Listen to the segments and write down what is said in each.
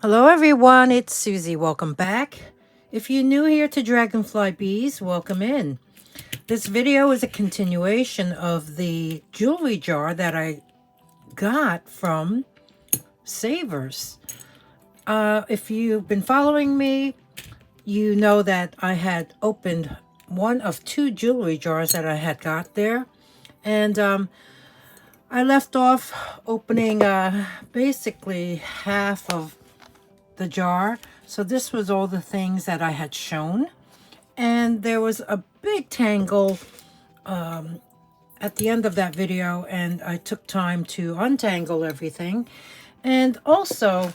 Hello everyone, it's Susie. Welcome back. If you're new here to Dragonfly Bees, welcome in. This video is a continuation of the jewelry jar that I got from SAVERS. If you've been following me, you know that I had opened one of two jewelry jars that I had got there. And I left off opening basically half of the jar. So this was all the things that I had shown. And there was a big tangle at the end of that video, and I took time to untangle everything. And also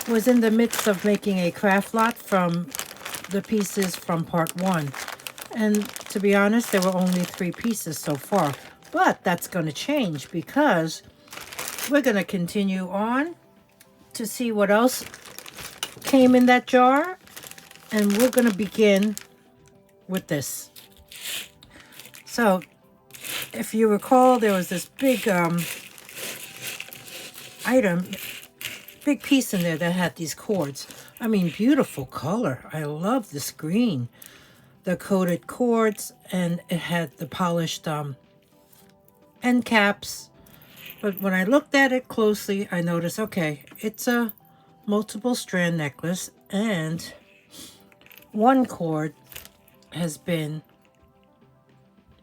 was in the midst of making a craft lot from the pieces from part one. And to be honest, there were only 3 pieces so far. But that's going to change because we're going to continue on to see what else came in that jar. And we're going to begin with this. So, if you recall, there was this big item, big piece in there that had these cords. I mean, beautiful color. I love this green. The coated cords, and it had the polished end caps. But when I looked at it closely, I noticed, okay, it's a multiple strand necklace, and one cord has been,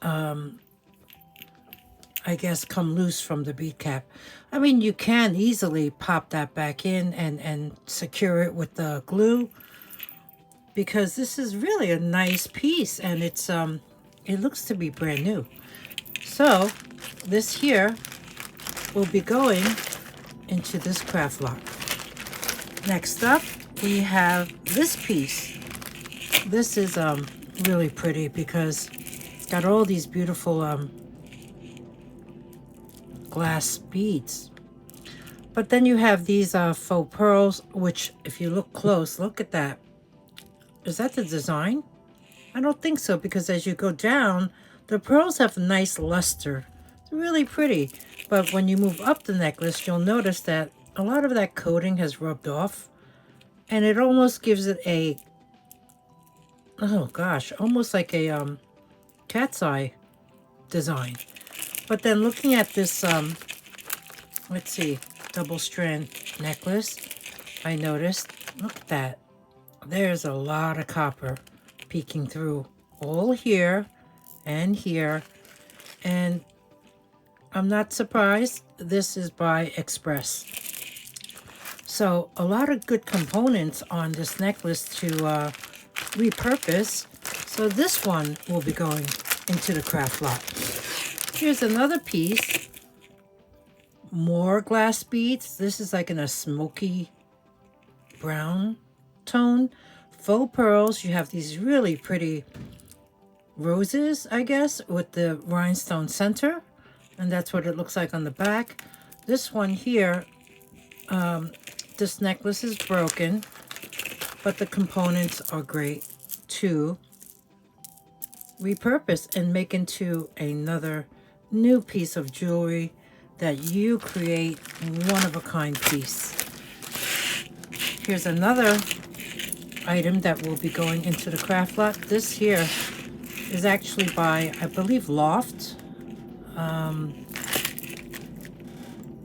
I guess, come loose from the bead cap. I mean, you can easily pop that back in and secure it with the glue, because this is really a nice piece, and it's it looks to be brand new. So this here will be going into this craft lot. Next up, we have this piece. This is really pretty because it's got all these beautiful glass beads. But then you have these faux pearls, which if you look close, look at that. Is that the design? I don't think so, because as you go down, the pearls have a nice luster. It's really pretty. But when you move up the necklace, you'll notice that a lot of that coating has rubbed off. And it almost gives it a, oh gosh, almost like a cat's eye design. But then looking at this, let's see, double strand necklace, I noticed, look at that. There's a lot of copper peeking through all here and here. And I'm not surprised. This is by Express. So a lot of good components on this necklace to repurpose. So this one will be going into the craft lot. Here's another piece. More glass beads. This is like in a smoky brown tone. Faux pearls. You have these really pretty roses, I guess, with the rhinestone center. And that's what it looks like on the back. This one here, this necklace is broken, but the components are great to repurpose and make into another new piece of jewelry that you create, one-of-a-kind piece. Here's another item that will be going into the craft lot. This here is actually by, I believe, Loft.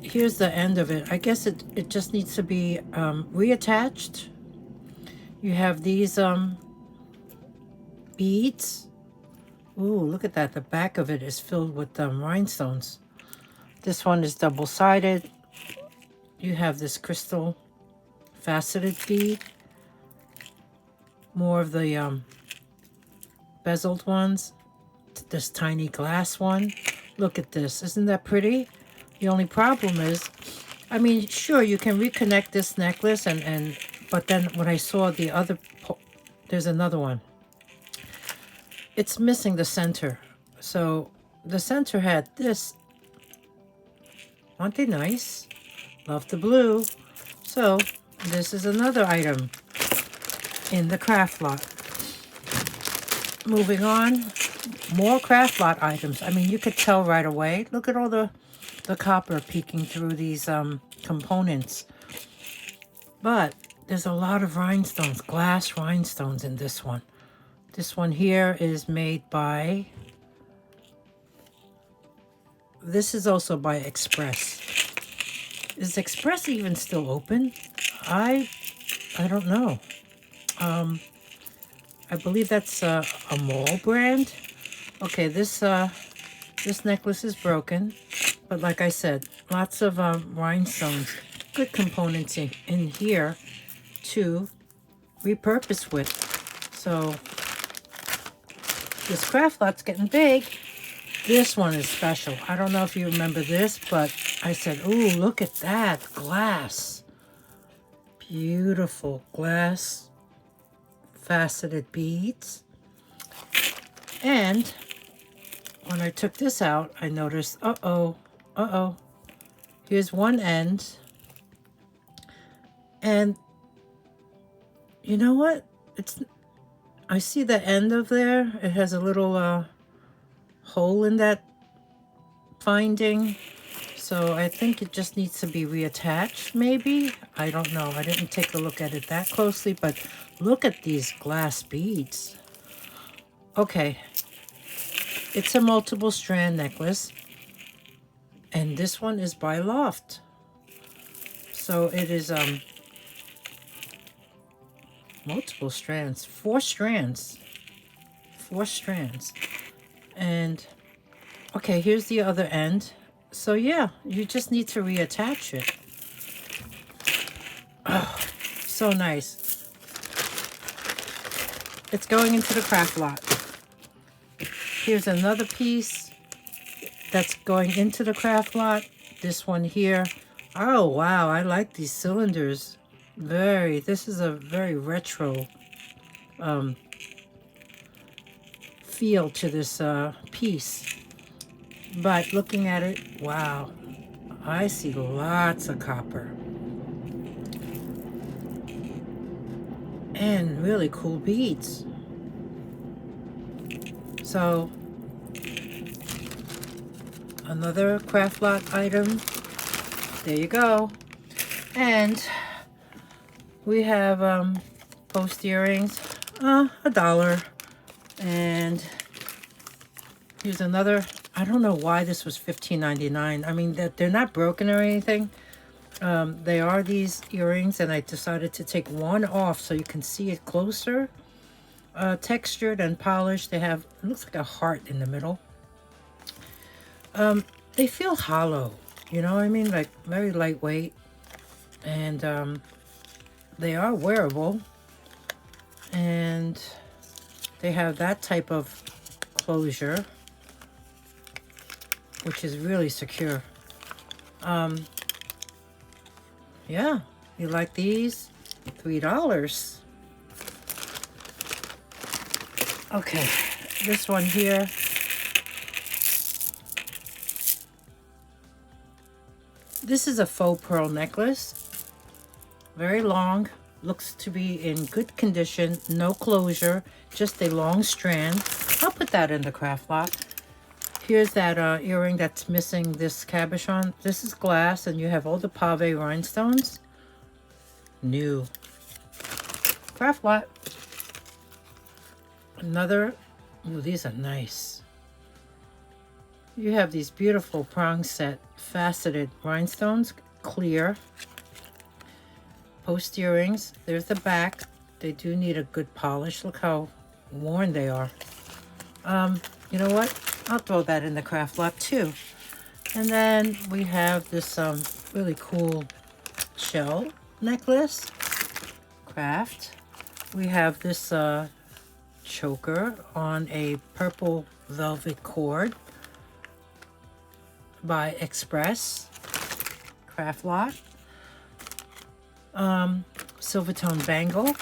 Here's the end of it. I guess it just needs to be reattached. You have these beads. Ooh, look at that. The back of it is filled with rhinestones. This one is double-sided. You have this crystal faceted bead. More of the bezeled ones. This tiny glass one. Look at this. Isn't that pretty? The only problem is, I mean, sure, you can reconnect this necklace, but then when I saw the other, there's another one. It's missing the center. So the center had this. Aren't they nice? Love the blue. So this is another item in the craft lot. Moving on, more craft lot items. I mean, you could tell right away. Look at all the the copper peeking through these components. But there's a lot of rhinestones, glass rhinestones in this one. This one here is made by, this is also by Express. Is Express even still open? I don't know. I believe that's a mall brand. Okay, this necklace is broken, but like I said, lots of rhinestones, good components in here to repurpose with. So this craft lot's getting big. This one is special. I don't know if you remember this, but I said, ooh, look at that glass. Beautiful glass faceted beads. And when I took this out, I noticed, here's one end. And you know what? I see the end of there. It has a little hole in that finding. So I think it just needs to be reattached, maybe. I don't know. I didn't take a look at it that closely, but look at these glass beads. Okay. It's a multiple strand necklace. And this one is by Loft. So it is multiple strands. 4 strands. 4 strands. And okay, here's the other end. So yeah, you just need to reattach it. Oh, so nice. It's going into the craft lot. Here's another piece that's going into the craft lot. This one here. Oh wow, I like these cylinders. This is a very retro feel to this piece. But looking at it, wow, I see lots of copper. And really cool beads. So, another craft lot item. There you go. And we have post earrings, $1. And here's another. I don't know why this was $15.99. I mean, they're not broken or anything. They are these earrings, and I decided to take one off so you can see it closer. Textured and polished. They have, it looks like a heart in the middle. They feel hollow, you know what I mean? Like very lightweight. And they are wearable. And they have that type of closure, which is really secure. Yeah, you like these? $3. Okay, this one here. This is a faux pearl necklace. Very long. Looks to be in good condition. No closure. Just a long strand. I'll put that in the craft lot. Here's that earring that's missing this cabochon. This is glass, and you have all the pave rhinestones. New. Craft lot. Another. Ooh, these are nice. You have these beautiful prong set faceted rhinestones. Clear. Post earrings. There's the back. They do need a good polish. Look how worn they are. You know what? I'll throw that in the craft lot too. And then we have this really cool shell necklace. Craft. We have this choker on a purple velvet cord by Express. Craft lot. Silver tone bangle.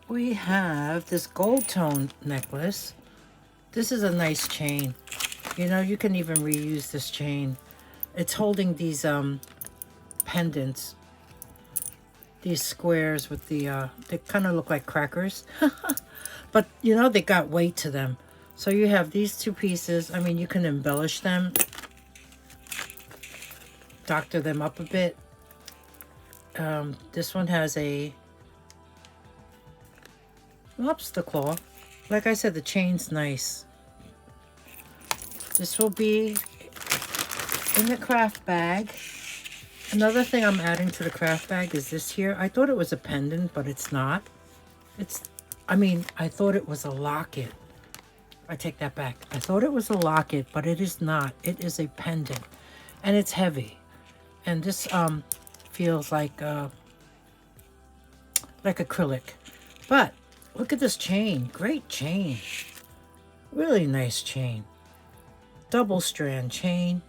We have this gold tone necklace. This is a nice chain. You know, you can even reuse this chain. It's holding these pendants. These squares with the, they kind of look like crackers. But, you know, they got weight to them. So you have these two pieces. I mean, you can embellish them doctor them up a bit. This one has a lobster claw. Like I said, the chain's nice. This will be in the craft bag. Another thing I'm adding to the craft bag is this here. I thought it was a pendant, but it's not. I thought it was a locket. I take that back. I thought it was a locket, but it is not. It is a pendant, and it's heavy. And this feels like acrylic. But look at this chain. Great chain. Really nice chain. Double strand chain.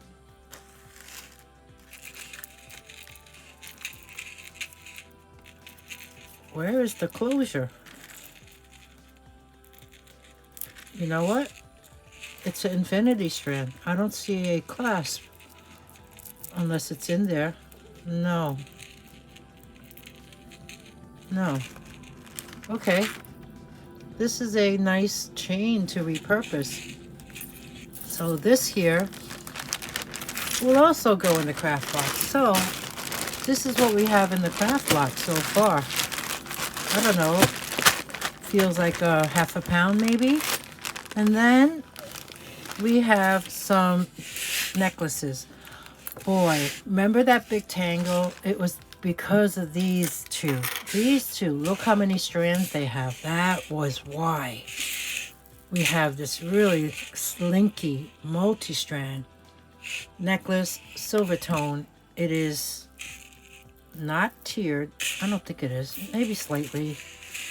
Where is the closure? You know what? It's an infinity strand. I don't see a clasp. Unless it's in there. No. No. Okay. This is a nice chain to repurpose. So this here will also go in the craft box. So this is what we have in the craft box so far. I don't know. Feels like a half a pound maybe. And then we have some necklaces. Boy, remember that big tangle? It was because of these two. These two, look how many strands they have. That was why. We have this really slinky multi-strand necklace, silver tone. It is not tiered. I don't think it is. Maybe slightly.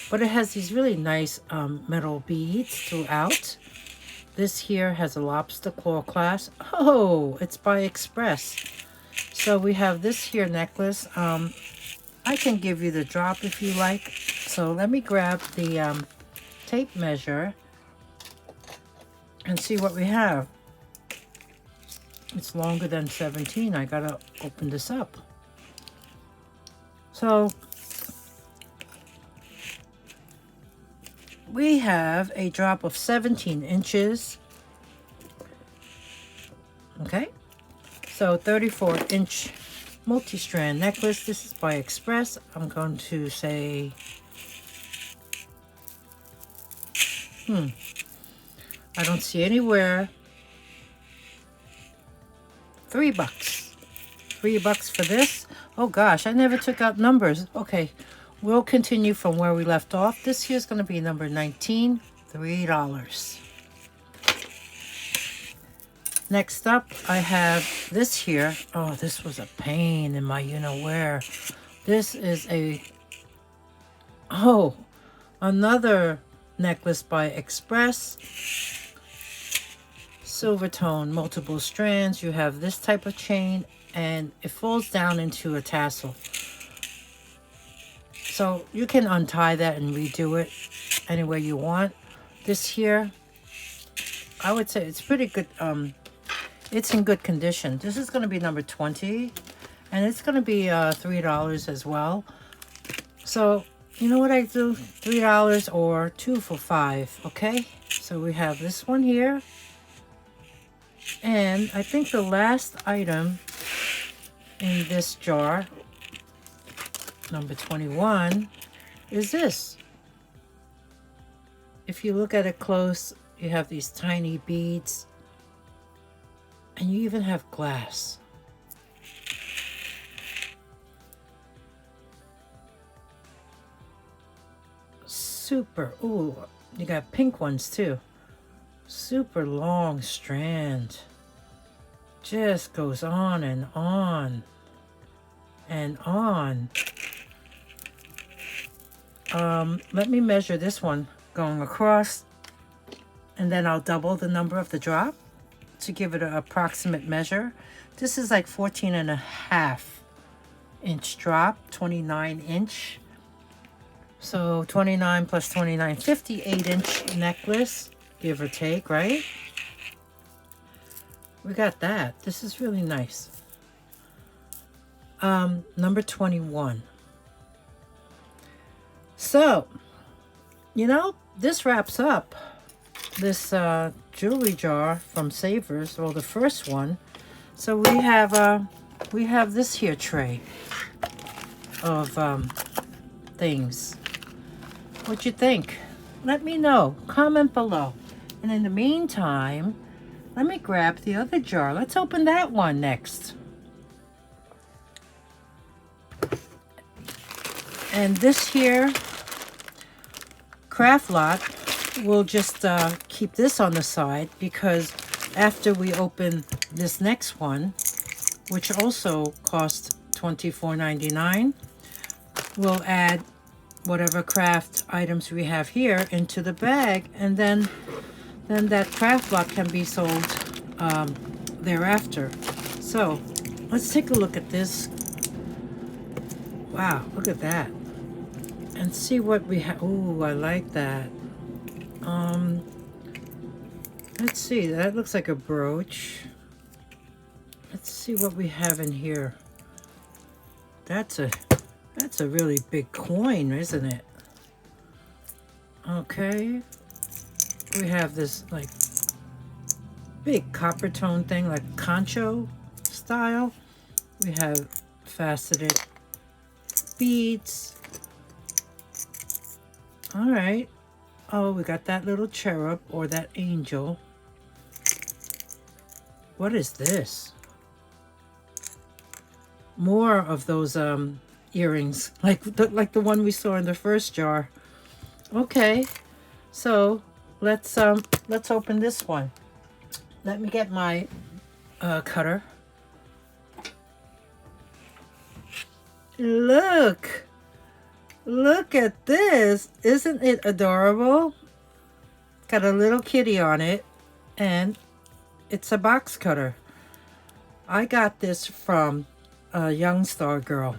But it has these really nice metal beads throughout. This here has a lobster claw clasp. Oh, it's by Express. So we have this here necklace. I can give you the drop if you like. So let me grab the tape measure and see what we have. It's longer than 17. I gotta open this up. So we have a drop of 17 inches. Okay. So 34-inch multi-strand necklace. This is by Express. I'm going to say, I don't see anywhere. $3. $3 for this. Oh gosh, I never took out numbers. Okay, we'll continue from where we left off. This here's going to be number 19, $3. Next up, I have this here. Oh, this was a pain in my you-know-where. This is another necklace by Express. Silver tone, multiple strands. You have this type of chain, and it falls down into a tassel. So you can untie that and redo it any way you want. This here, I would say it's pretty good. It's in good condition. This is going to be number 20, and it's going to be $3 as well. So you know what I do? $3 or 2 for $5. Okay. So we have this one here, and I think the last item in this jar, number 21, is this. If you look at it close, you have these tiny beads. And you even have glass. Super. Ooh, you got pink ones too. Super long strand. Just goes on and on. And on. Let me measure this one going across. And then I'll double the number of the drop to give it an approximate measure. This is like 14.5-inch drop, 29-inch. So 29 plus 29, 58-inch necklace, give or take, right? We got that. This is really nice. Number 21. So, you know, this wraps up this jewelry jar from SAVERS, well, the first one. So we have we have this here tray of things. What you think? Let me know. Comment below. And in the meantime, let me grab the other jar. Let's open that one next. And this here craft lot, we'll just keep this on the side, because after we open this next one, which also costs $24.99, we'll add whatever craft items we have here into the bag, and then that craft lot can be sold thereafter. So let's take a look at this. Wow, look at that. And see what we have. Ooh, I like that. Let's see, that looks like a brooch. Let's see what we have in here. That's a really big coin, isn't it? Okay. We have this like big copper tone thing, like concho style. We have faceted beads. All right. Oh, we got that little cherub or that angel. What is this? More of those earrings, like the one we saw in the first jar. Okay, so let's open this one. Let me get my cutter. Look at this. Isn't it adorable? Got a little kitty on it, and it's a box cutter. I got this from Yunstargirl.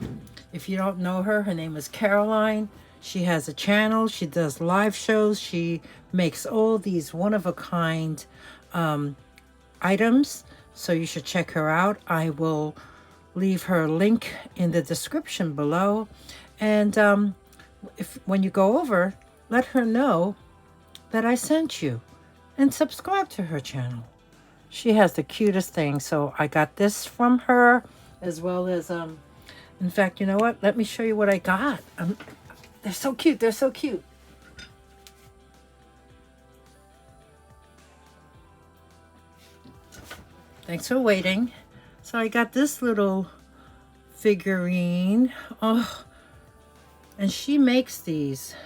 If you don't know her, her name is Caroline. She has a channel. She does live shows. She makes all these one-of-a-kind items, so you should check her out. I will leave her link in the description below. And when you go over, let her know that I sent you, and subscribe to her channel. She has the cutest thing. So I got this from her, as well as in fact, you know what? Let me show you what I got. They're so cute. They're so cute. Thanks for waiting. So I got this little figurine. Oh, and she makes these.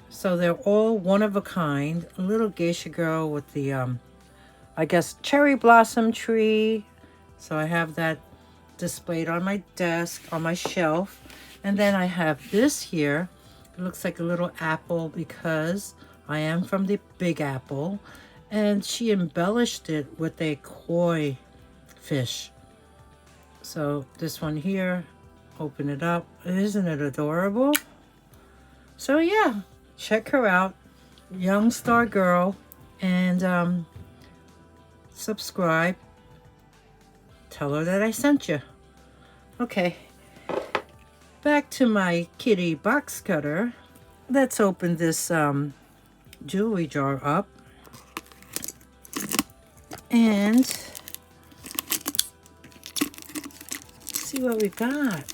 So they're all one of a kind. A little geisha girl with the, I guess, cherry blossom tree. So I have that displayed on my desk, on my shelf. And then I have this here. It looks like a little apple because I am from the Big Apple. And she embellished it with a koi fish. So this one here, open it up. Isn't it adorable? So yeah, check her out, Yunstargirl, and subscribe. Tell her that I sent you. Okay, back to my kitty box cutter. Let's open this jewelry jar up and see what we got.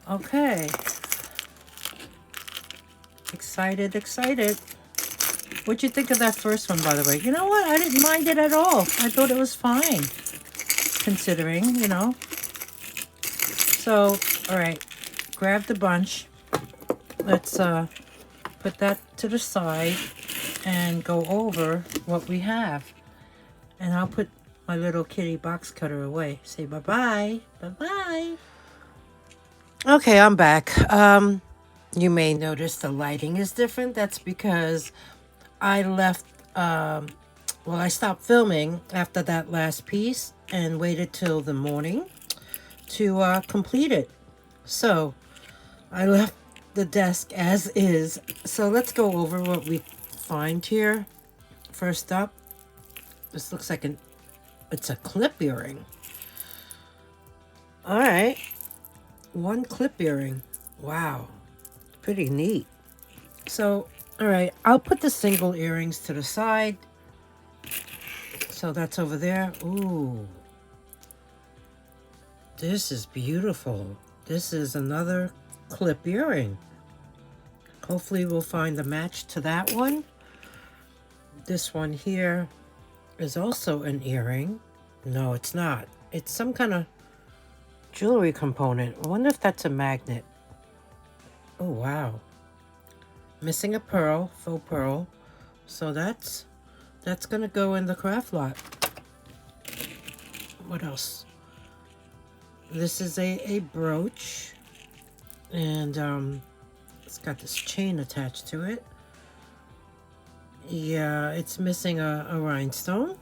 Okay. Excited. What'd you think of that first one, by the way? You know what? I didn't mind it at all. I thought it was fine, considering, you know. So, all right. Grab the bunch. Let's put that to the side and go over what we have. And I'll put my little kitty box cutter away. Say bye-bye. Bye-bye. Okay, I'm back. You may notice the lighting is different. That's because I left, well, I stopped filming after that last piece and waited till the morning to complete it. So I left the desk as is. So let's go over what we find here. First up, this looks like it's a clip earring. All right, one clip earring. Wow. Pretty neat. So, all right, I'll put the single earrings to the side So that's over there. Ooh. This is beautiful. This is another clip earring. Hopefully we'll find a match to that one. This one here is also an earring. No, it's not. It's some kind of jewelry component. I wonder if that's a magnet. Oh, wow. Missing a pearl, faux pearl. So that's gonna go in the craft lot. What else? This is a brooch, and it's got this chain attached to it. Yeah, it's missing a rhinestone.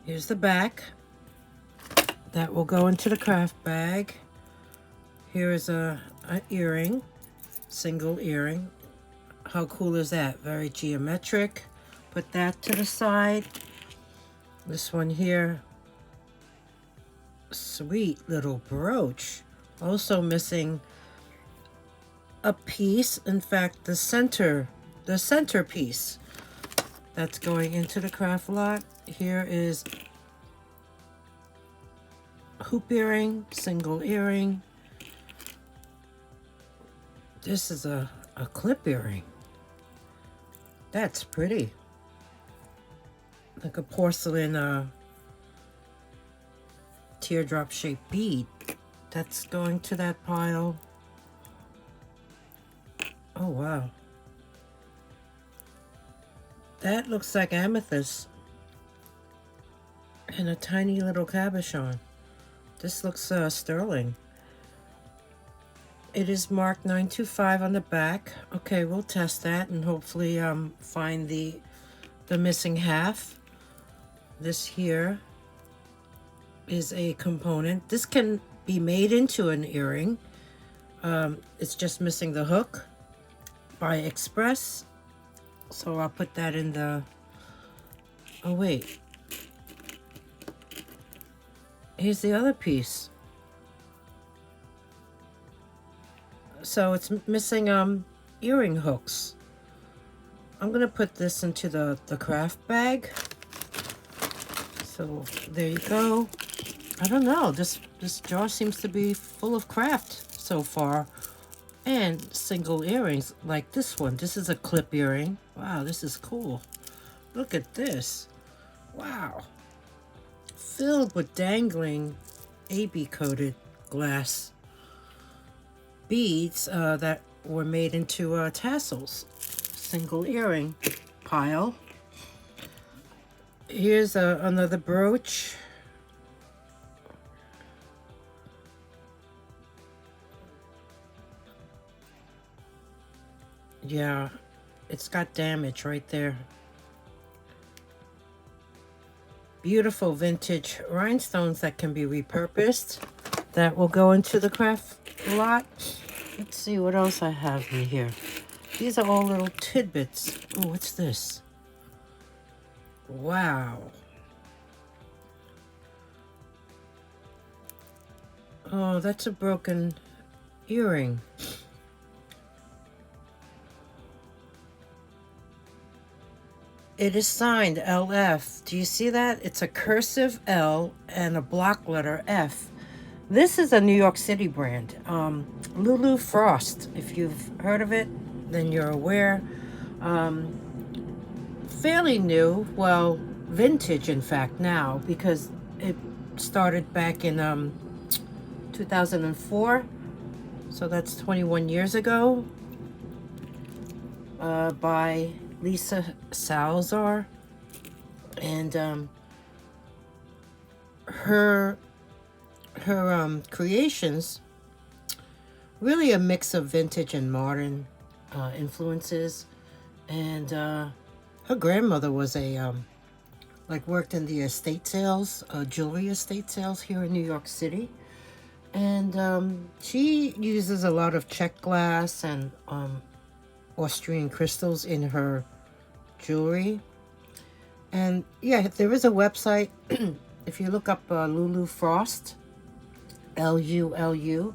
Here's the back. That will go into the craft bag. Here is a earring, single earring. How cool is that? Very geometric. Put that to the side. This one here, sweet little brooch. Also missing a piece. In fact, the centerpiece that's going into the craft lot. Here is hoop earring, single earring. This is a clip earring. That's pretty. Like a porcelain teardrop shaped bead. That's going to that pile. Oh wow. That looks like amethyst. And a tiny little cabochon. This looks sterling. It is marked 925 on the back. Okay, we'll test that and hopefully find the missing half. This here is a component. This can be made into an earring. It's just missing the hook by Express. So I'll put that in the... Oh wait. Here's the other piece. So it's missing earring hooks. I'm gonna put this into the craft bag. So there you go. I don't know, this jar seems to be full of craft so far. And single earrings like this one. This is a clip earring. Wow, this is cool. Look at this. Wow. Filled with dangling AB coated glass beads that were made into tassels. Single earring pile. Here's another brooch. Yeah, it's got damage right there. Beautiful vintage rhinestones that can be repurposed. That will go into the craft lot. Let's see what else I have in here. These are all little tidbits. Oh, what's this? Wow. Oh, that's a broken earring. It is signed LF. Do you see that? It's a cursive L and a block letter F. This is a New York City brand. Lulu Frost. If you've heard of it, then you're aware. Fairly new. Well, vintage, in fact, now, because it started back in 2004. So that's 21 years ago. By Lisa Salazar, and her creations, really a mix of vintage and modern influences. And her grandmother was a worked in the estate sales, jewelry estate sales here in New York City, and she uses a lot of check glass and Austrian crystals in her jewelry. And yeah, there is a website. If you look up Lulu Frost, Lulu,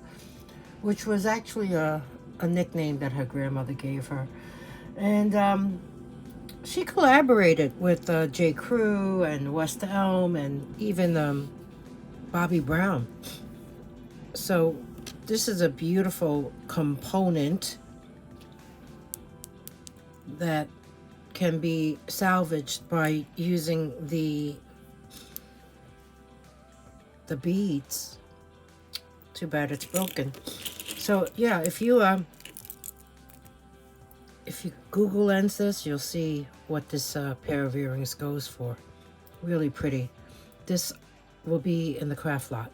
which was actually a nickname that her grandmother gave her. And she collaborated with J. Crew and West Elm and even Bobby Brown. So this is a beautiful component that can be salvaged by using the beads. Too bad it's broken. So yeah, if you Google Lens this, you'll see what this pair of earrings goes for. Really pretty. This will be in the craft lot.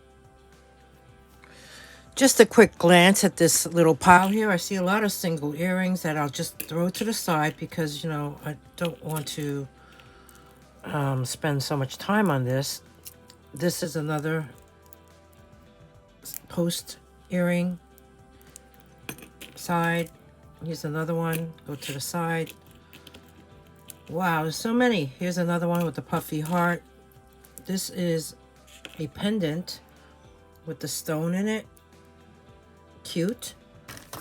Just a quick glance at this little pile here. I see a lot of single earrings that I'll just throw to the side because, you know, I don't want to spend so much time on this. This is another post earring side. Here's another one. Go to the side. Wow, there's so many. Here's another one with the puffy heart. This is a pendant with the stone in it. Cute.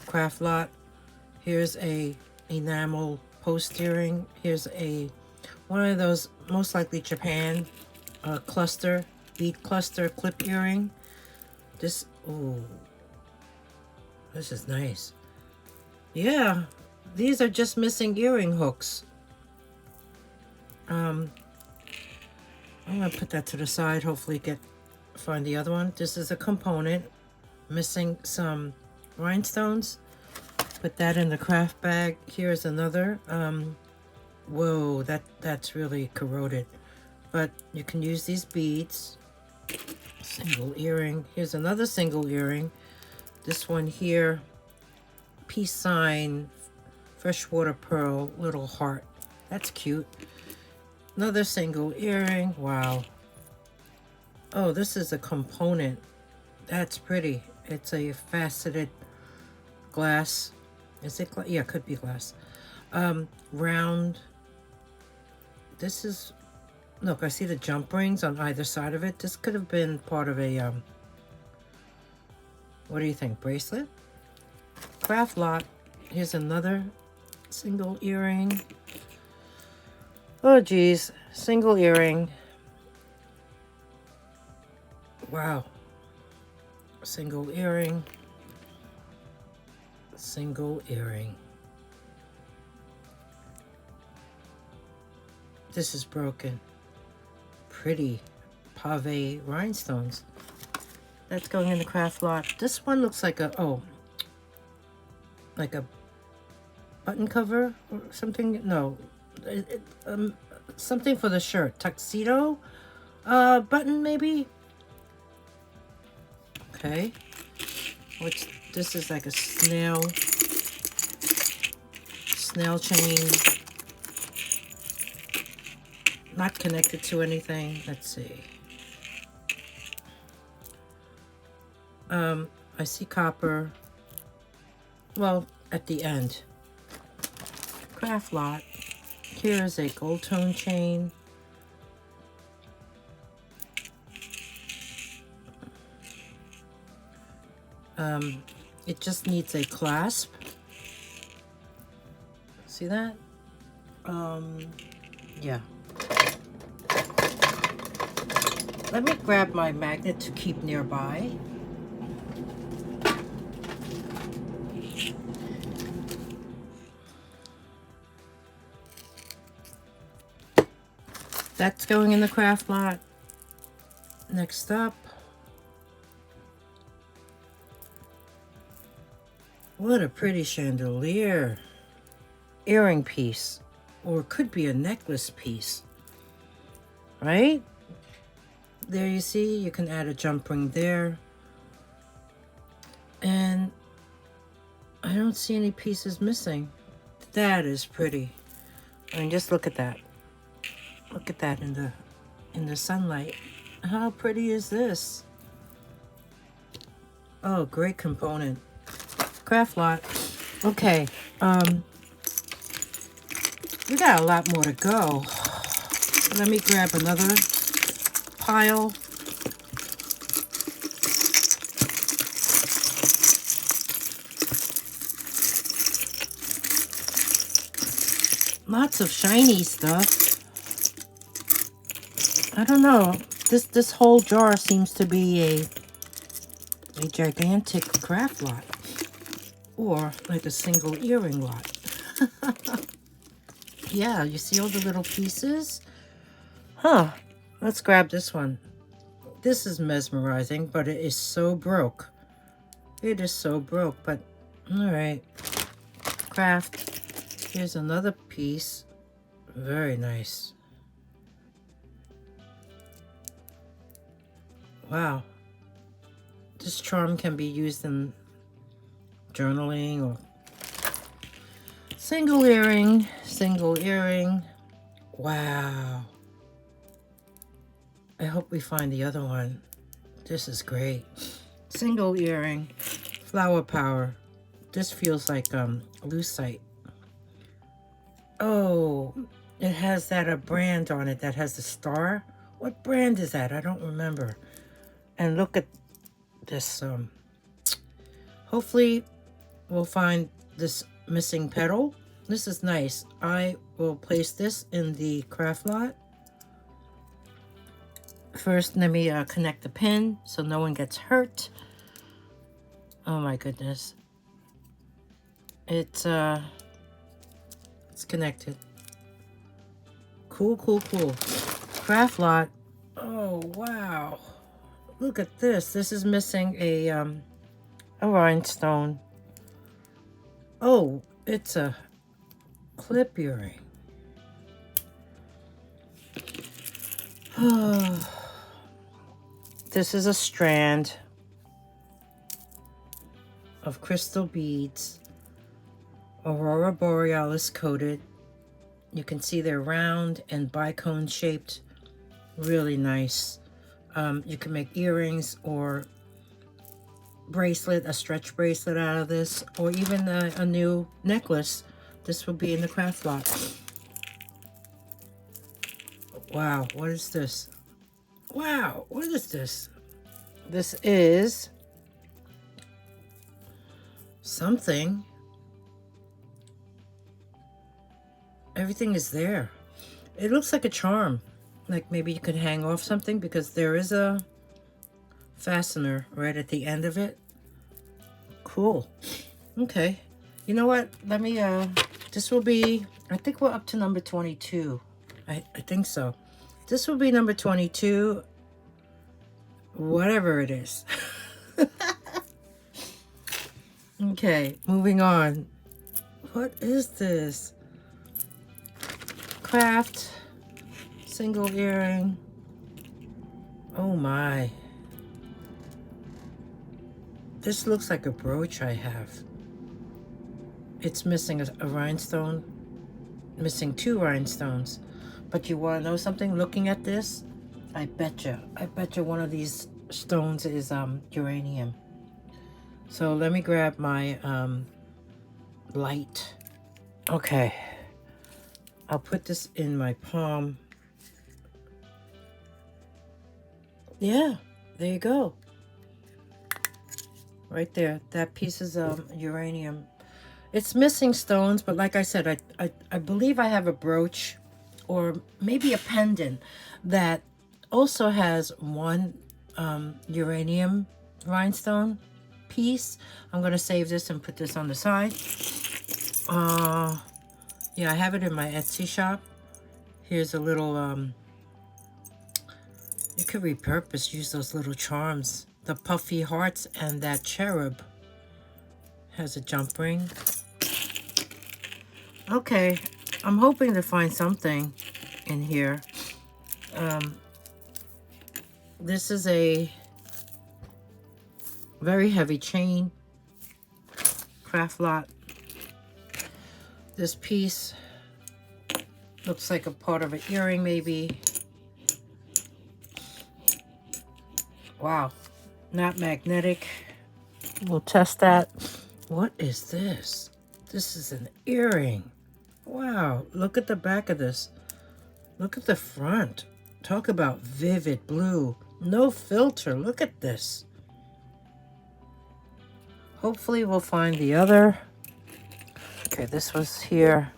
Craft lot. Here's a enamel post earring. Here's one of those, most likely Japan cluster, bead cluster clip earring. This, ooh, this is nice. Yeah, these are just missing earring hooks. I'm gonna put that to the side. Hopefully find the other one. This is a component missing some rhinestones. Put that in the craft bag. Here's another. Whoa, that's really corroded, but you can use these beads. Single earring. Here's another single earring. This one here, peace sign, freshwater pearl, little heart. That's cute. Another single earring. Wow. Oh, this is a component. That's pretty. It's a faceted glass. Is it glass? Yeah, it could be glass. Round. This is, look, I see the jump rings on either side of it. This could have been part of a, what do you think, bracelet? Craft lot. Here's another single earring. Oh, geez. Single earring. Wow. Single earring. Single earring. This is broken. Pretty pave rhinestones. That's going in the craft lot. This one looks like like a button cover or something. No, something for the shirt. Tuxedo button maybe. Okay. This is like a snail chain. Not connected to anything. Let's see. I see copper. Well, at the end. Craft lot. Here's a gold tone chain. It just needs a clasp. See that? Yeah. Let me grab my magnet to keep nearby. That's going in the craft lot. Next up. What a pretty chandelier. Earring piece. Or it could be a necklace piece. Right? There you see, you can add a jump ring there. And I don't see any pieces missing. That is pretty. I mean, just look at that. Look at that in the sunlight. How pretty is this? Oh, great component. Craft lot. Okay. We got a lot more to go. Let me grab another pile. Lots of shiny stuff. I don't know. This whole jar seems to be a gigantic craft lot. Or like a single earring lot. Yeah, you see all the little pieces? Huh. Let's grab this one. This is mesmerizing, but it is so broke. It is so broke, but all right. Craft. Here's another piece. Very nice. Wow. This charm can be used in journaling or single earring, single earring. Wow. I hope we find the other one. This is great. Single earring, flower power. This feels like lucite. Oh, it has that brand on it that has the star. What brand is that? I don't remember. And look at this. Hopefully we'll find this missing petal. This is nice. I will place this in the craft lot. First, let me connect the pin so no one gets hurt. Oh my goodness. It's connected. Cool, cool, cool. Craft lot. Oh, wow. Look at this. This is missing a rhinestone. Oh, it's a clip earring. This is a strand of crystal beads, Aurora Borealis coated. You can see they're round and bicone shaped. Really nice. You can make earrings or bracelet, a stretch bracelet out of this, or even a new necklace. This will be in the craft lot. Wow, what is this? Wow, what is this? This is something. Everything is there. It looks like a charm. Like maybe you could hang off something because there is a fastener right at the end of it. Cool. Okay. You know what? Let me, this will be, I think we're up to number 22. I think so. This will be number 22. Whatever it is. Okay, moving on. What is this? Craft. Single earring. Oh my. This looks like a brooch I have. It's missing a rhinestone. Missing 2 rhinestones. But you want to know something? Looking at this, I betcha one of these stones is uranium. So let me grab my light. Okay. I'll put this in my palm. Yeah, there you go. Right there. That piece is uranium. It's missing stones, but like I said, I believe I have a brooch or maybe a pendant that also has one uranium rhinestone piece. I'm going to save this and put this on the side. Yeah, I have it in my Etsy shop. Here's a little, you could repurpose, use those little charms. The puffy hearts and that cherub has a jump ring. Okay, I'm hoping to find something in here. This is a very heavy chain, craft lot. This piece looks like a part of an earring maybe. Wow, not magnetic. We'll test that. What is this? This is an earring. Wow, look at the back of this. Look at the front. Talk about vivid blue. No filter. Look at this. Hopefully we'll find the other. Okay, this was here.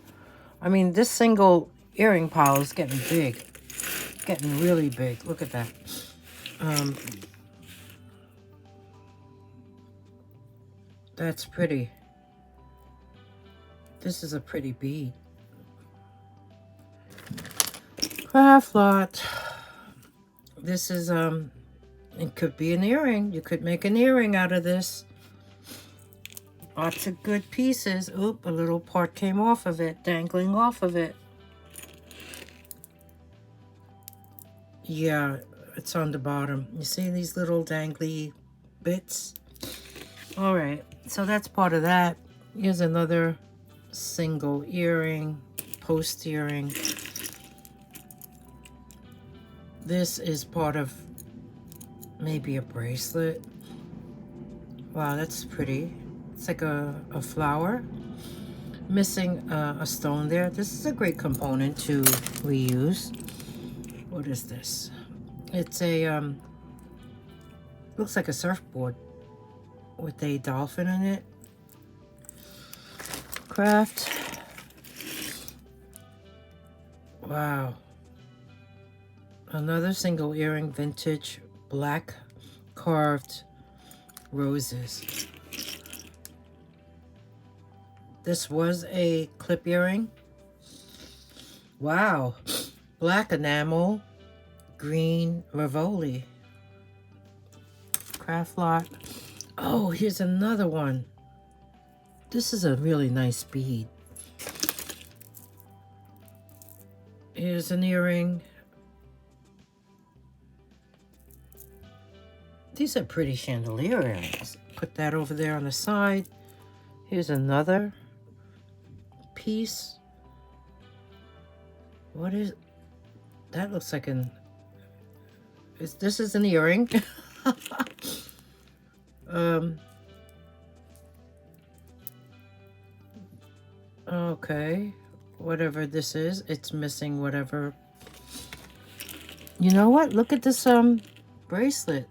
I mean, this single earring pile is getting big. Getting really big. Look at that. That's pretty. This is a pretty bead. Craft lot. This is, it could be an earring. You could make an earring out of this. Lots of good pieces. Oop, a little part came off of it, dangling off of it. Yeah, it's on the bottom. You see these little dangly bits? All right, so that's part of that. Here's another single earring, post earring. This is part of maybe a bracelet. Wow, that's pretty. It's like a flower. Missing a stone there. This is a great component to reuse. What is this? It's a, looks like a surfboard with a dolphin in it. Craft. Wow. Another single earring, vintage, black carved roses. This was a clip earring. Wow. Black enamel, green Rivoli. Craft lot. Oh, here's another one. This is a really nice bead. Here's an earring. These are pretty chandelier earrings. Put that over there on the side. Here's another piece. What is that? Looks like an this is an earring. Okay, whatever this is, it's missing whatever. You know what? Look at this bracelet.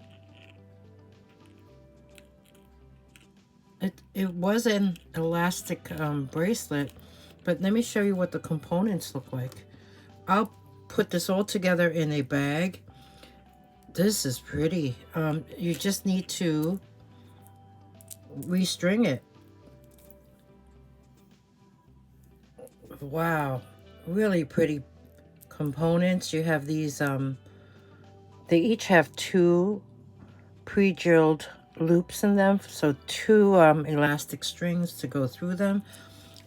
It was an elastic bracelet, but let me show you what the components look like. I'll put this all together in a bag. This is pretty. You just need to restring it. Wow, really pretty components. You have these, they each have two pre-drilled loops in them, so two elastic strings to go through them.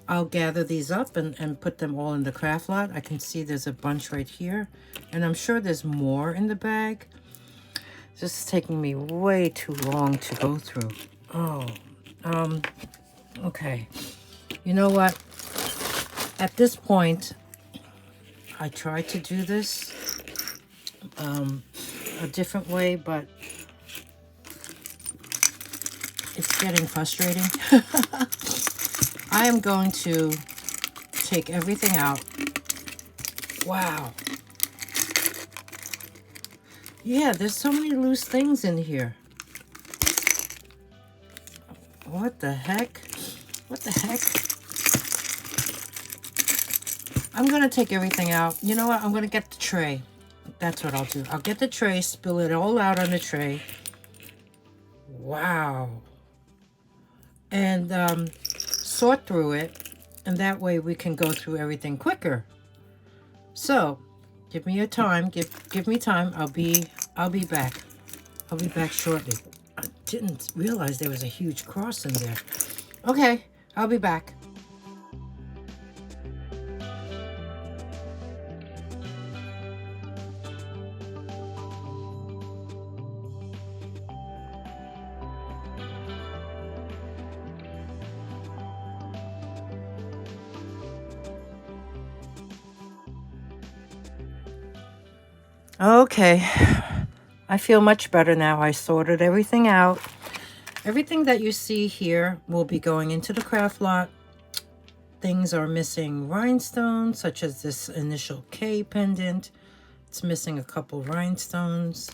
I'll gather these up and put them all in the craft lot. I can see there's a bunch right here, and I'm sure there's more in the bag. This is taking me way too long to go through. Oh, okay. You know what? At this point, I tried to do this a different way, but it's getting frustrating. I am going to take everything out. Wow. Yeah, there's so many loose things in here. What the heck? What the heck? I'm going to take everything out. You know what? I'm going to get the tray. That's what I'll do. I'll get the tray, spill it all out on the tray. Wow. And sort through it. And that way we can go through everything quicker. So, give me your time. Give me time. I'll be back. I'll be back shortly. I didn't realize there was a huge cross in there. Okay, I'll be back. Okay, I feel much better now. I sorted everything out. Everything that you see here will be going into the craft lot. Things are missing rhinestones, such as this initial K pendant. It's missing a couple rhinestones.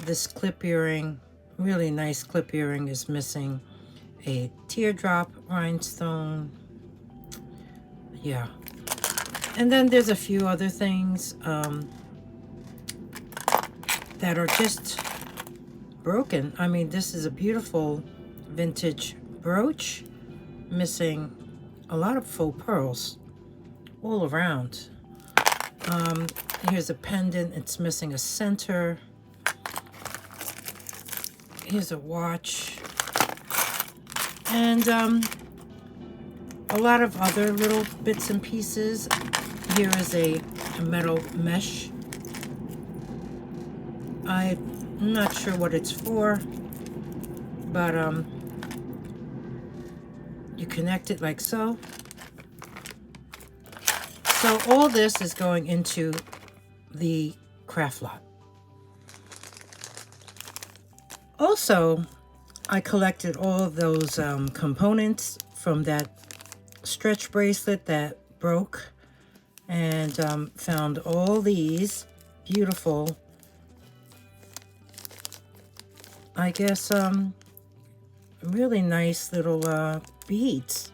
This clip earring, really nice clip earring, is missing a teardrop rhinestone. Yeah, And then there's a few other things that are just broken. I mean, this is a beautiful vintage brooch, missing a lot of faux pearls all around. Here's a pendant, it's missing a center. Here's a watch. And a lot of other little bits and pieces. Here is a metal mesh. I'm not sure what it's for, but you connect it like so. So all this is going into the craft lot. Also, I collected all of those components from that stretch bracelet that broke, and found all these beautiful, I guess, really nice little beads.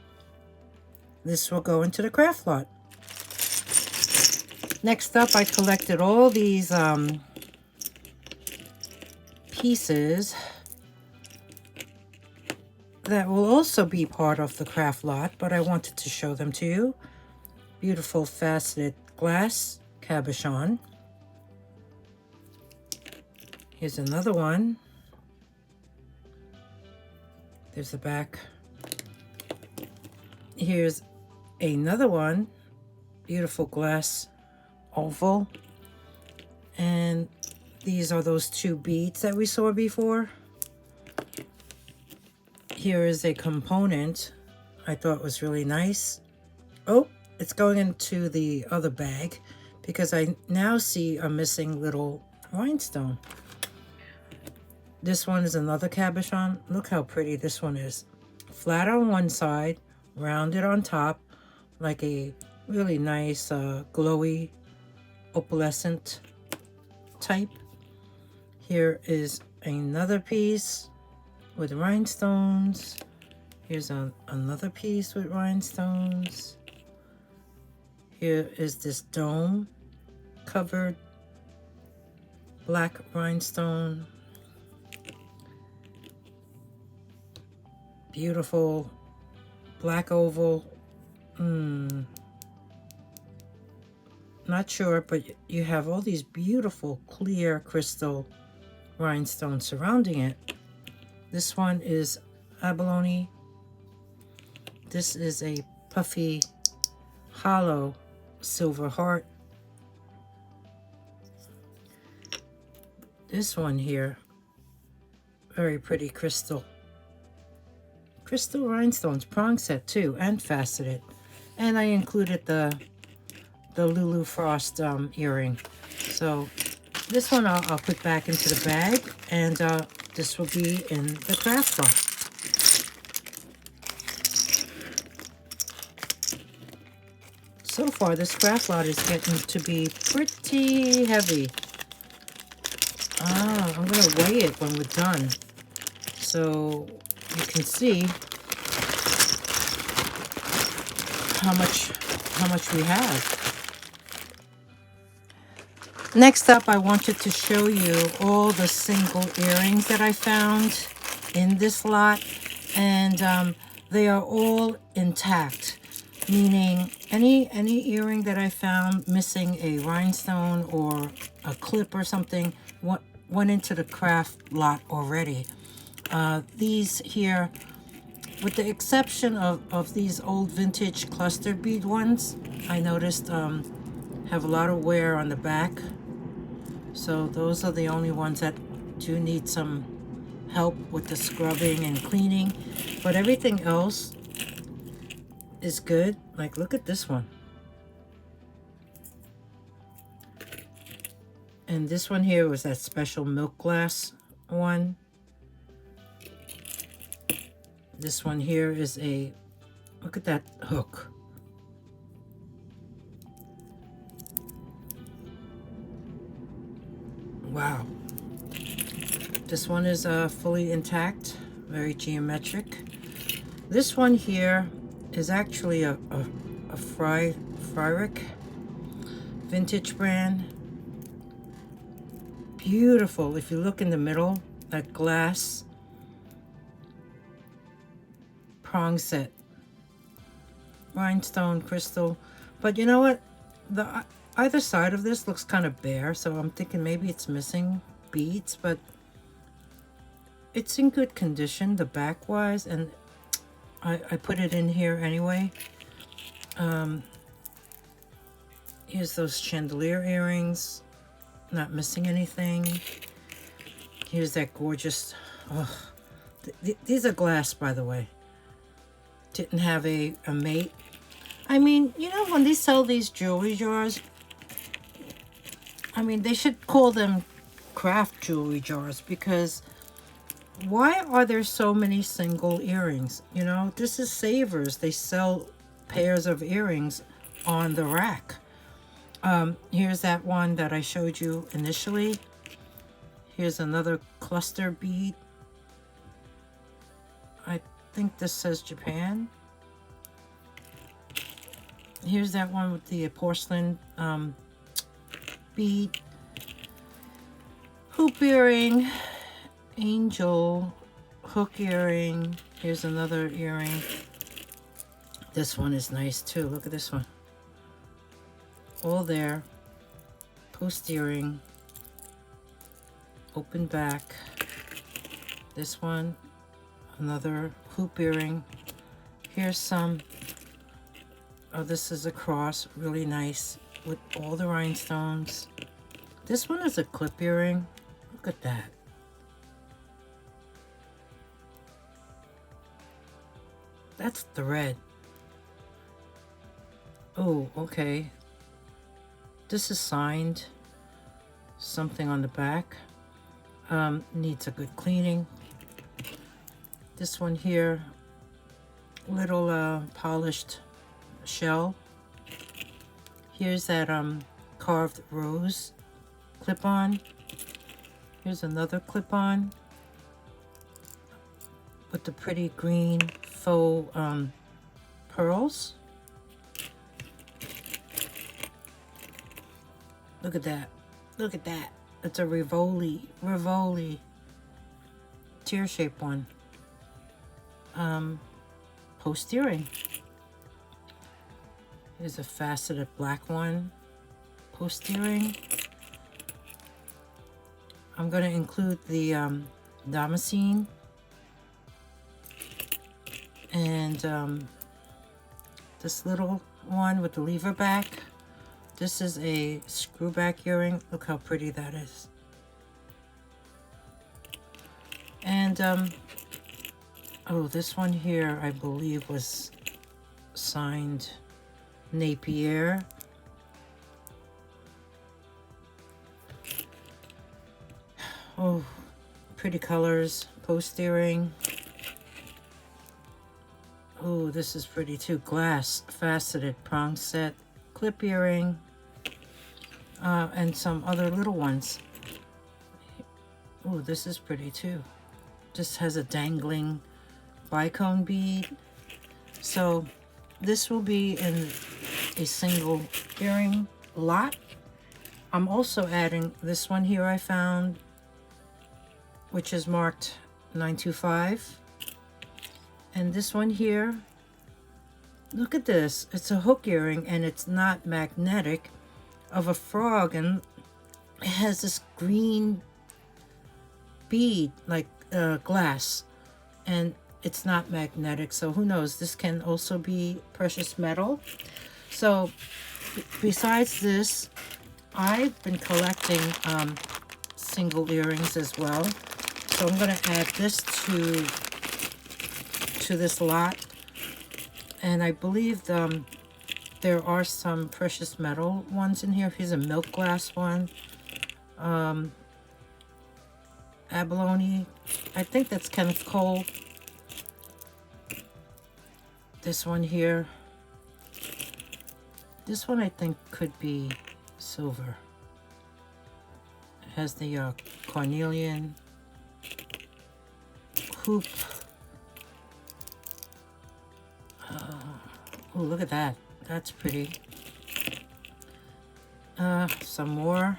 This will go into the craft lot. Next up, I collected all these pieces that will also be part of the craft lot, but I wanted to show them to you. Beautiful faceted glass cabochon. Here's another one. There's the back. Here's another one. Beautiful glass oval. And these are those two beads that we saw before. Here is a component I thought was really nice. Oh, it's going into the other bag because I now see a missing little rhinestone. This one is another cabochon. Look how pretty this one is. Flat on one side, rounded on top, like a really nice glowy opalescent type. Here is another piece with rhinestones. Here's another piece with rhinestones. Here is this dome covered black rhinestone. Beautiful black oval. Not sure, but you have all these beautiful clear crystal rhinestones surrounding it. This one is abalone. This is a puffy hollow silver heart. This one here, very pretty crystal rhinestones, prong set too, and faceted. And I included the Lulu Frost earring. So this one I'll put back into the bag, and this will be in the craft lot. So far, this craft lot is getting to be pretty heavy. I'm gonna weigh it when we're done, so you can see how much we have. Next up, I wanted to show you all the single earrings that I found in this lot, and they are all intact, meaning any earring that I found missing a rhinestone or a clip or something went into the craft lot already. These here, with the exception of these old vintage cluster bead ones, I noticed have a lot of wear on the back. So those are the only ones that do need some help with the scrubbing and cleaning. But everything else is good. Like, look at this one. And this one here was that special milk glass one. This one here is a, look at that hook. Wow. This one is fully intact, very geometric. This one here is actually a Fryrick vintage brand. Beautiful. If you look in the middle, that glass prong set. Rhinestone crystal. But you know what? The either side of this looks kind of bare, so I'm thinking maybe it's missing beads, but it's in good condition, the back wise, and I put it in here anyway. Here's those chandelier earrings, not missing anything. Here's that gorgeous, oh, these are glass, by the way. Didn't have a mate. I mean, you know, when they sell these jewelry jars, I mean, they should call them craft jewelry jars, because why are there so many single earrings? You know, this is Savers. They sell pairs of earrings on the rack. Here's that one that I showed you initially. Here's another cluster bead. I think this says Japan. Here's that one with the porcelain bead. Hoop earring. Angel. Hook earring. Here's another earring. This one is nice too. Look at this one. All there. Post earring. Open back. This one. Another hoop earring. Here's some. Oh, this is a cross. Really nice. With all the rhinestones. This one is a clip earring. Look at that. That's thread. Oh, okay. This is signed. Something on the back. Needs a good cleaning. This one here, little polished shell. Here's that carved rose clip-on. Here's another clip-on with the pretty green faux pearls. Look at that. Look at that. It's a Rivoli tear-shaped one. Post earring. Here's a faceted black one. Post earring. I'm going to include the Damascene. And this little one with the lever back. This is a screw back earring. Look how pretty that is. And oh, this one here I believe was signed Napier. Oh, pretty colors. Post earring. Oh, this is pretty too. Glass faceted prong set. Clip earring. And some other little ones. Oh, this is pretty too. Just has a dangling bicone bead. So this will be in a single earring lot. I'm also adding this one here I found, which is marked 925. And this one here, look at this. It's a hook earring and it's not magnetic, of a frog, and it has this green bead like glass, and it's not magnetic, so who knows, this can also be precious metal. So besides this, I've been collecting single earrings as well, so I'm going to add this to this lot. And I believe there are some precious metal ones in here. Here's a milk glass one. Abalone. I think that's Kenneth Cole. This one here. This one I think could be silver. It has the cornelian hoop. Oh, look at that. That's pretty. Some more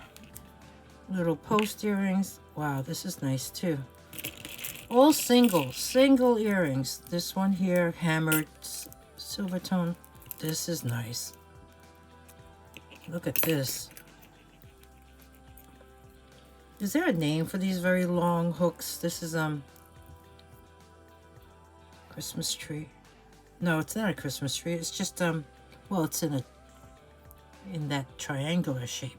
little post earrings. Wow, this is nice too. All single earrings. This one here, hammered silver tone. This is nice. Look at this. Is there a name for these very long hooks? This is Christmas tree. No, it's not a Christmas tree. It's just well, it's in that triangular shape.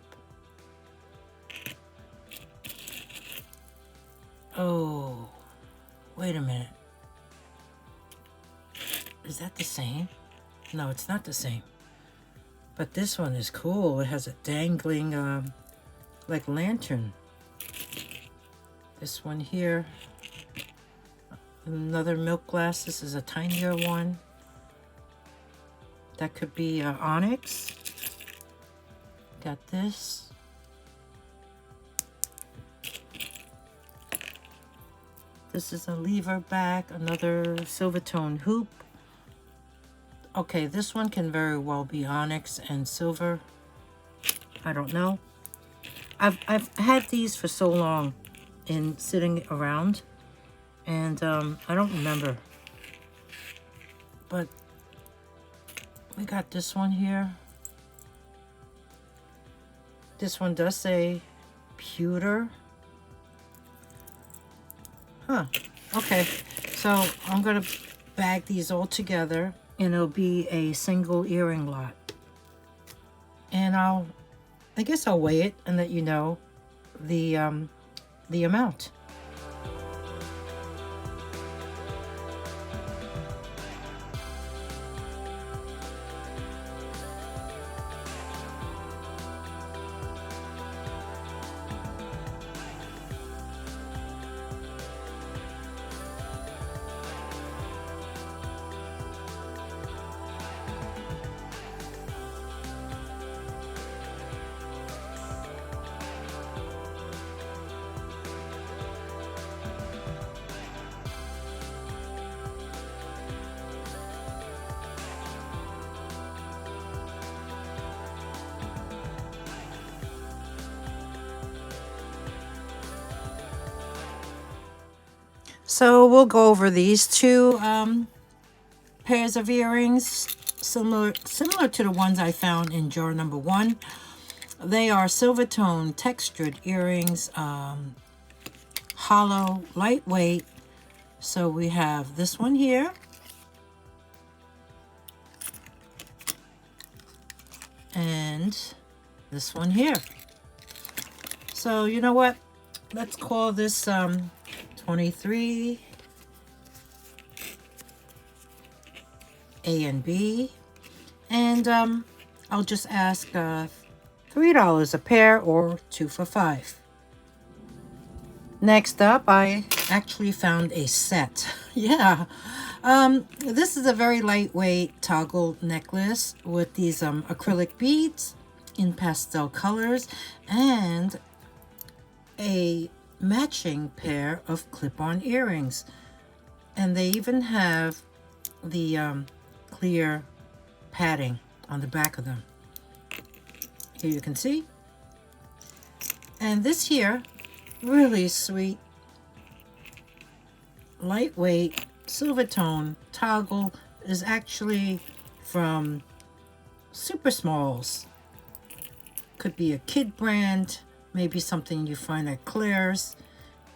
Oh, wait a minute. Is that the same? No, it's not the same. But this one is cool. It has a dangling like lantern. This one here, another milk glass. This is a tinier one. That could be onyx. Got this. This is a lever back, another silver tone hoop. Okay, this one can very well be onyx and silver. I don't know. I've had these for so long in sitting around, and I don't remember. But we got this one here. This one does say pewter. Huh. Okay. So I'm gonna bag these all together, and it'll be a single earring lot. And I guess I'll weigh it and let you know the amount. So we'll go over these two pairs of earrings, similar to the ones I found in jar number 1. They are silver tone textured earrings, hollow, lightweight. So we have this one here, and this one here. So you know what? Let's call this 23 A and B, and I'll just ask $3 a pair or 2 for $5. Next up, I actually found a set. Yeah, this is a very lightweight toggle necklace with these acrylic beads in pastel colors and a matching pair of clip-on earrings, and they even have the clear padding on the back of them. Here you can see. And this here, really sweet, lightweight silver tone toggle, is actually from Super Smalls. Could be a kid brand, maybe something you find at Claire's.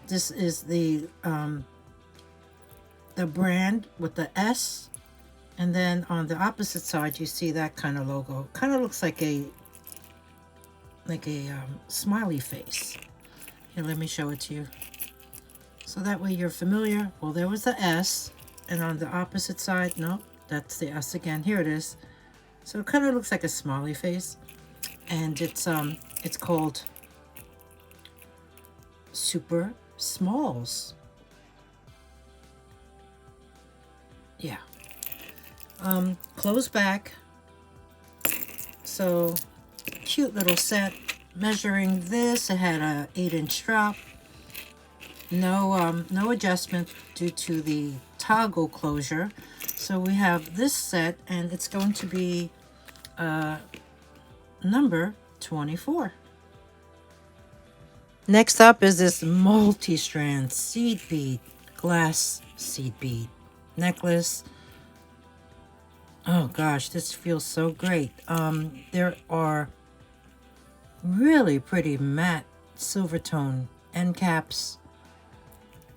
This is the brand with the S, and then on the opposite side you see that kind of logo. Kind of looks like a smiley face. Here, let me show it to you, so that way you're familiar. Well, there was the S, and on the opposite side, no, that's the S again. Here it is. So it kind of looks like a smiley face, and it's called Super Smalls. Yeah. Close back. So cute little set. Measuring this, it had a 8-inch drop. No adjustment due to the toggle closure. So we have this set, and it's going to be number 24. Next up is this multi-strand seed bead, glass seed bead necklace. Oh gosh, this feels so great. There are really pretty matte silver tone end caps.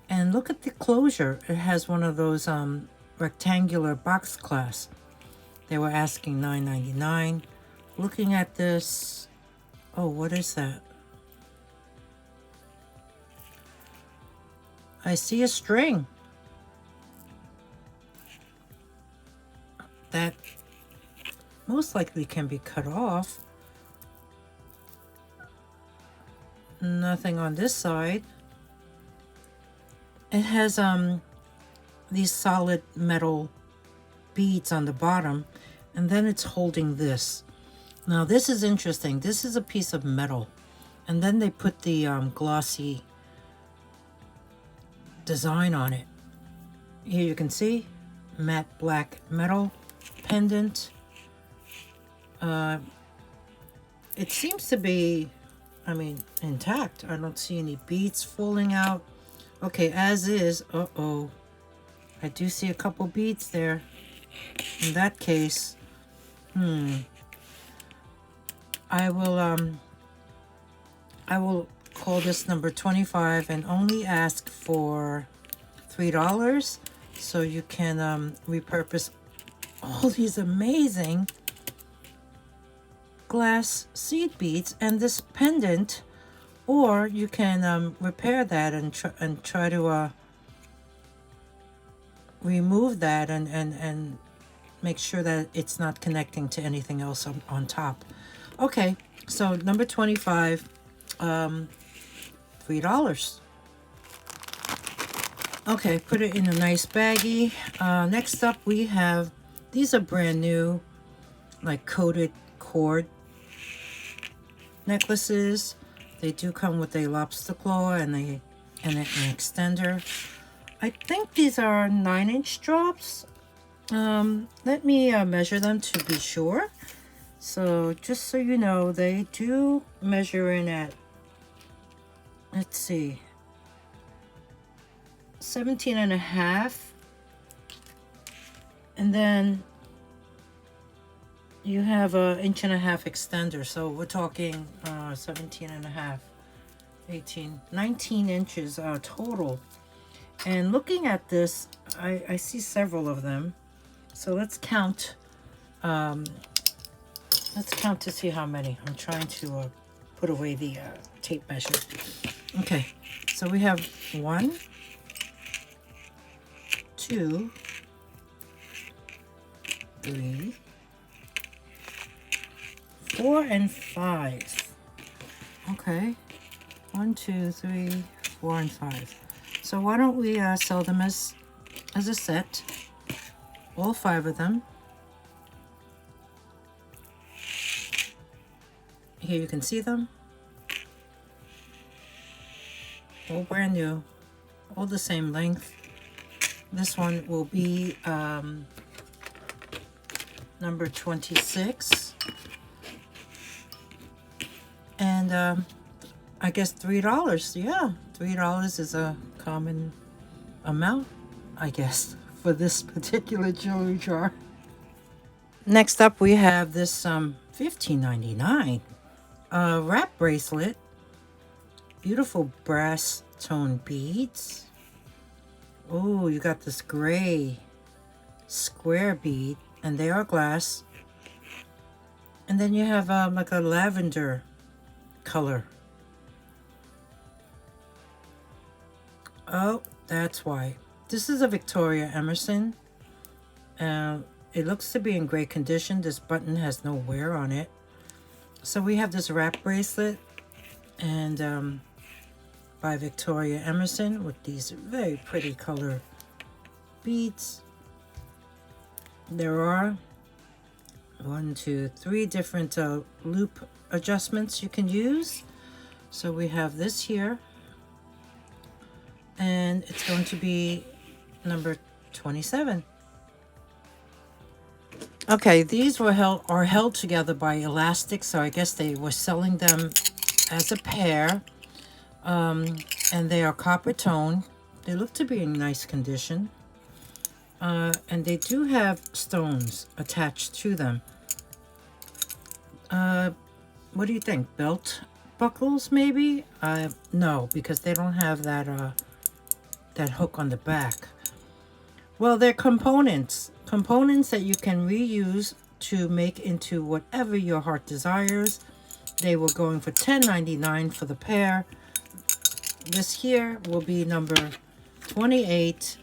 And look at the closure. It has one of those rectangular box clasps. They were asking $9.99. Looking at this, oh, what is that? I see a string. That most likely can be cut off. Nothing on this side. It has these solid metal beads on the bottom, and then it's holding this. Now this is interesting. This is a piece of metal, and then they put the glossy design on it. Here you can see matte black metal pendant. It seems to be, I mean, intact. I don't see any beads falling out. Okay, as is. Uh-oh. I do see a couple beads there. In that case, I will call this number 25 and only ask for $3 so you can repurpose all these amazing glass seed beads and this pendant, or you can repair that and try to remove that and make sure that it's not connecting to anything else on top. Okay, so number 25, $3. Okay, put it in a nice baggie. Next up we have, these are brand new, like coated cord necklaces. They do come with a lobster claw and an extender. I think these are 9-inch drops. Let me measure them to be sure. So just so you know, they do measure in at, let's see, 17.5, and then you have a 1.5 extender, so we're talking 17.5, 18, 19 inches total. And looking at this, I see several of them, so let's count. Let's count to see how many. I'm trying to put away the tape measure. Okay, so we have 1, 2, 3, 4, and 5. Okay, 1, 2, 3, 4, and 5. So why don't we sell them as a set, all 5 of them. Here you can see them, all brand new, all the same length. This one will be number 26, and I guess $3. Yeah, $3 is a common amount, I guess, for this particular jewelry jar. Next up we have this $15.99 wrap bracelet, beautiful brass tone beads. Oh, you got this gray square bead, and they are glass, and then you have like a lavender color. Oh, that's why. This is a Victoria Emerson. It looks to be in great condition. This button has no wear on it. So we have this wrap bracelet, and by Victoria Emerson, with these very pretty color beads. There are 1, 2, 3 different loop adjustments you can use. So we have this here, and it's going to be number 27. Okay, these are held together by elastic, so I guess they were selling them as a pair. And they are copper tone. They look to be in nice condition. And they do have stones attached to them. What do you think? Belt buckles, maybe? No, because they don't have that hook on the back. Well, they're components. Components that you can reuse to make into whatever your heart desires. They were going for $10.99 for the pair. This here will be number 28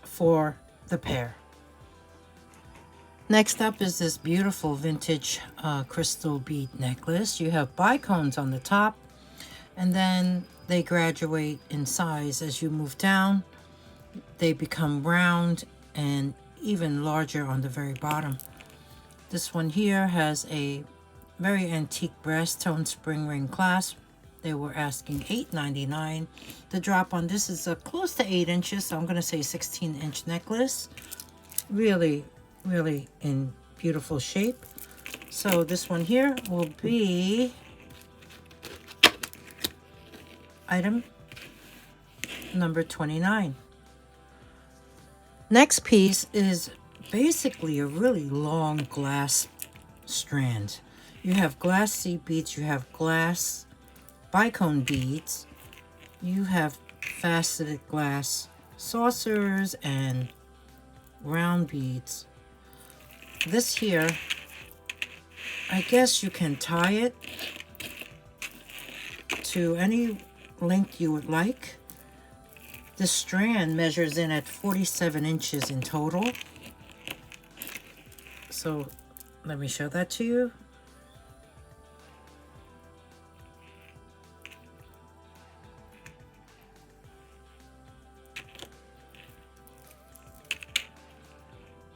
for the pair. Next up is this beautiful vintage crystal bead necklace. You have bicones on the top, and then they graduate in size as you move down. They become round and even larger on the very bottom. This one here has a very antique brass tone spring ring clasp. They were asking $8.99. The drop on this is close to 8 inches, so I'm going to say 16-inch necklace. Really, really in beautiful shape. So this one here will be item number 29. Next piece is basically a really long glass strand. You have glass seed beads, you have glass bicone beads, you have faceted glass saucers and round beads. This here, I guess you can tie it to any length you would like. The strand measures in at 47 inches in total. So let me show that to you.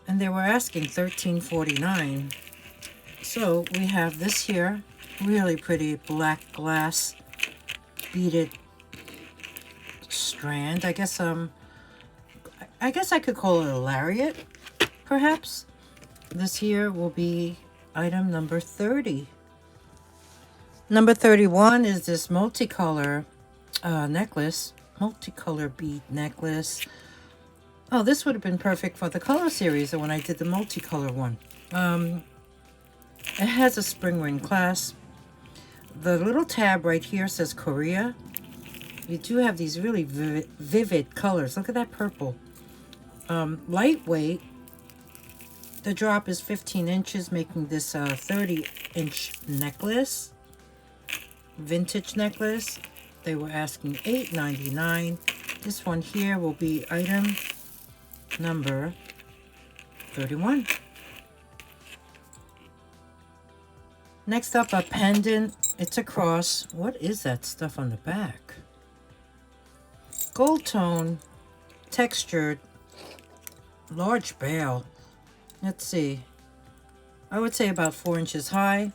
And they were asking $13.49. So we have this here, really pretty black glass beaded strand. I guess I could call it a lariat, perhaps. This here will be item number 30. Number 31 is this multicolor necklace, multicolor bead necklace. Oh, this would have been perfect for the color series when I did the multicolor one. It has a spring ring clasp. The little tab right here says Korea. You do have these really vivid colors. Look at that purple. Lightweight. The drop is 15 inches, making this a 30-inch necklace. Vintage necklace. They were asking $8.99. This one here will be item number 31. Next up, a pendant. It's a cross. What is that stuff on the back? Gold tone, textured, large bale. Let's see. I would say about 4 inches high.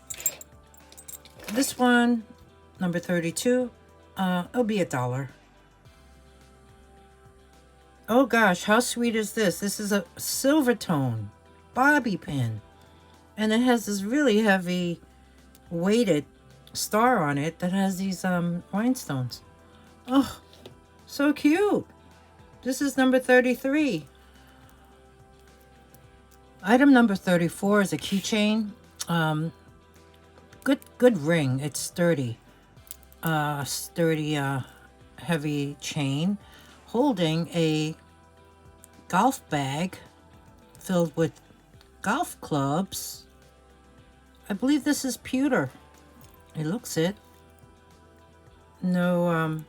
This one, number 32, it'll be $1. Oh gosh, how sweet is this? This is a silver tone bobby pin. And it has this really heavy weighted star on it that has these rhinestones. Oh, so cute. This is number 33. Item number 34 is a keychain. Good ring. It's sturdy. Heavy chain holding a golf bag filled with golf clubs. I believe this is pewter. It looks it. No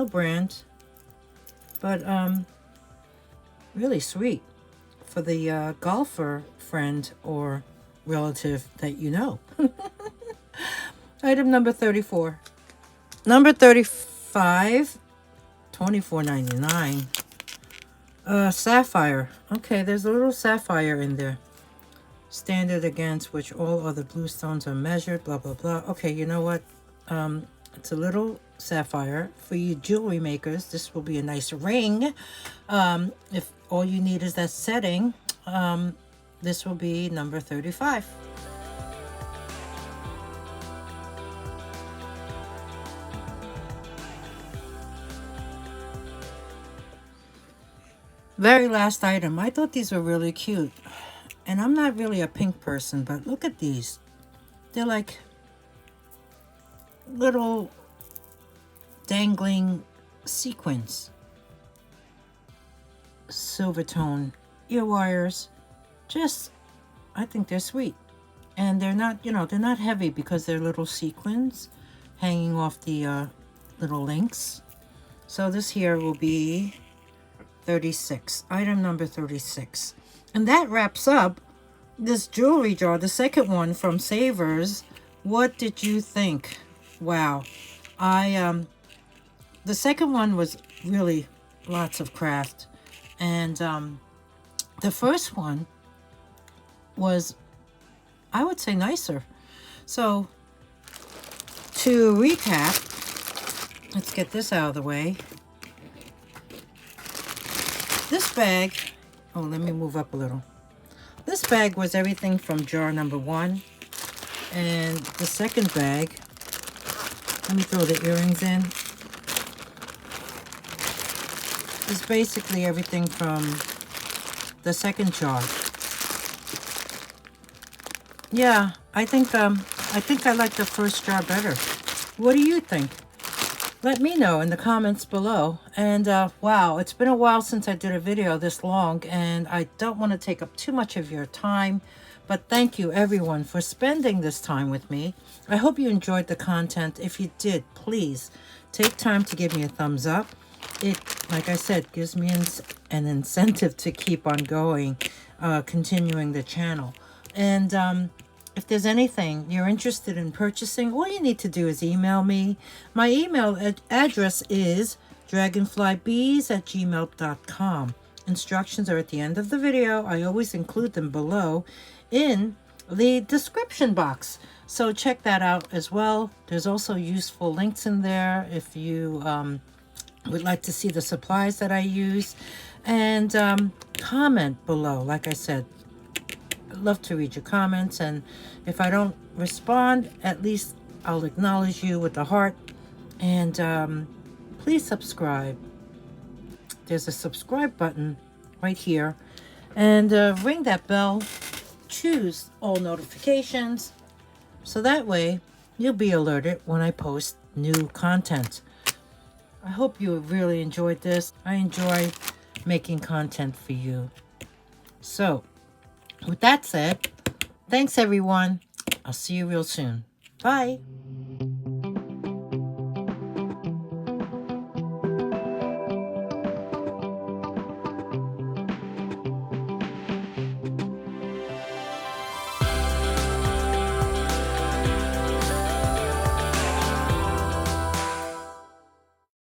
brand, but really sweet for the golfer friend or relative that you know. Item number 34. Number 35, $24.99. Sapphire. Okay, there's a little sapphire in there. Standard against which all other blue stones are measured, blah, blah, blah. Okay, you know what? It's a little sapphire. For you jewelry makers, this will be a nice ring. If all you need is that setting, this will be number 35. Very last item. I thought these were really cute. And I'm not really a pink person, but look at these. They're like little dangling sequins. Silver tone ear wires. Just, I think they're sweet. And they're not, you know, they're not heavy because they're little sequins hanging off the little links. So this here will be 36. Item number 36. And that wraps up this jewelry jar, the second one from SAVERS. What did you think? Wow. The second one was really lots of craft. And the first one was, I would say, nicer. So to recap, let's get this out of the way. This bag, oh, let me move up a little. This bag was everything from jar number 1. And the second bag, let me throw the earrings in, is basically everything from the second jar. Yeah, I think I like the first jar better. What do you think? Let me know in the comments below. And wow, it's been a while since I did a video this long, and I don't want to take up too much of your time, but thank you everyone for spending this time with me. I hope you enjoyed the content. If you did, please take time to give me a thumbs up. It, like I said, gives me an incentive to keep on going, continuing the channel. And if there's anything you're interested in purchasing, all you need to do is email me. My email address is dragonflybeez@gmail.com. Instructions are at the end of the video. I always include them below in the description box. So check that out as well. There's also useful links in there if you would like to see the supplies that I use. And comment below. Like I said, I'd love to read your comments, and if I don't respond, at least I'll acknowledge you with the heart. And please subscribe. There's a subscribe button right here, and ring that bell. Choose all notifications, so that way you'll be alerted when I post new content. I hope you really enjoyed this. I enjoy making content for you. So with that said, thanks everyone. I'll see you real soon. Bye.